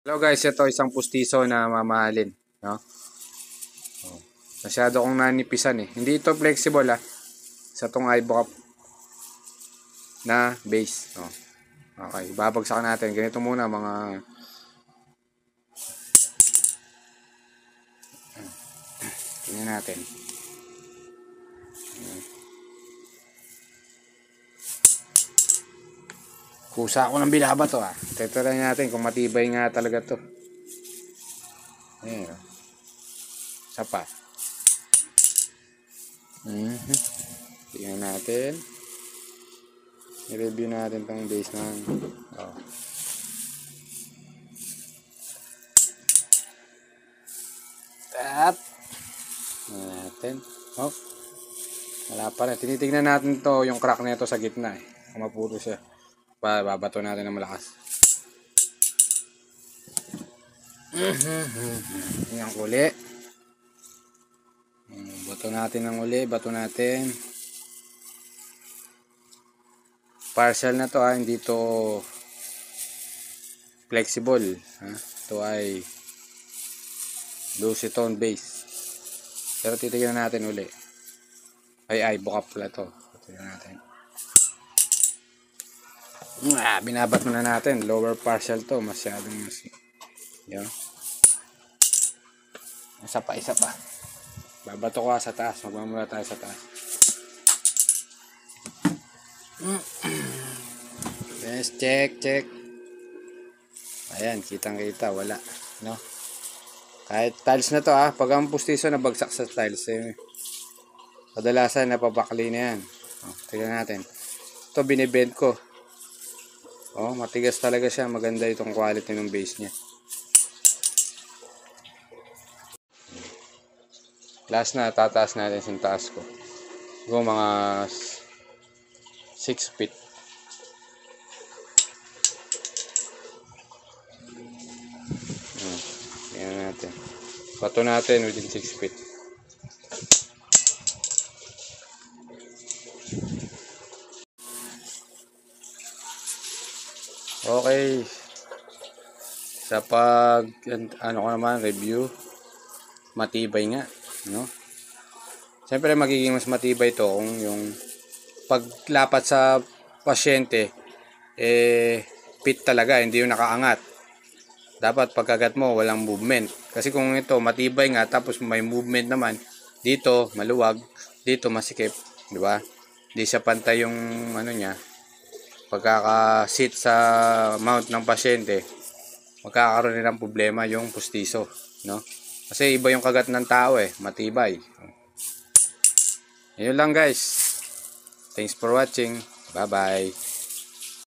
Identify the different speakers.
Speaker 1: Hello guys, ito isang pustiso na mamahalin, no? Oh. Masyado kong nanipisan eh. Hindi ito flexible sa tong iBook na base, no? Okay, babagsak natin. Ganito muna mga tingnan natin. Kusa ako ng binabato Try natin kung matibay nga talaga to. Ayan. Isa pa. Tingnan natin. I-review natin tong base ng tap. Natin. Wala pa rin. Tinitingnan natin to yung crack nito sa gitna Kung maputo siya. Babato natin ng malakas. Yan uli. Bato natin ng uli. Bato natin. Partial na to hindi to flexible. Ito ay loose tone base. Pero titignan natin uli. Ay bukap pala to. Titignan natin. Binabat muna natin. Lower partial to. Masyadong yan. Isa pa. Babato ko sa taas. Magmamula tayo sa taas. Yes, check. Ayan, kitang-kita. Wala. No? Kahit tiles na to pag ang pustiso nabagsak sa tiles kadalasan napabakli na yan. Tignan natin. Ito binibend ko. Matigas talaga siya. Maganda itong quality ng base niya. Last na, tataas natin yung taas ko. Siguro mga 6 feet. Tingnan natin. Bato natin within 6 feet. Okay. Sa ko naman review, matibay nga, no? Siyempre magiging mas matibay to kung yung paglapat sa pasyente fit talaga, hindi yung nakaangat. Dapat pagkagat mo walang movement. Kasi kung ito matibay nga tapos may movement naman, dito maluwag, dito masikip, di ba? Hindi siya pantay yung niya. Pagkaka-sit sa mount ng pasyente, magkakaroon din ng problema yung pustiso, no? Kasi iba yung kagat ng tao matibay. Ayun lang guys. Thanks for watching. Bye-bye.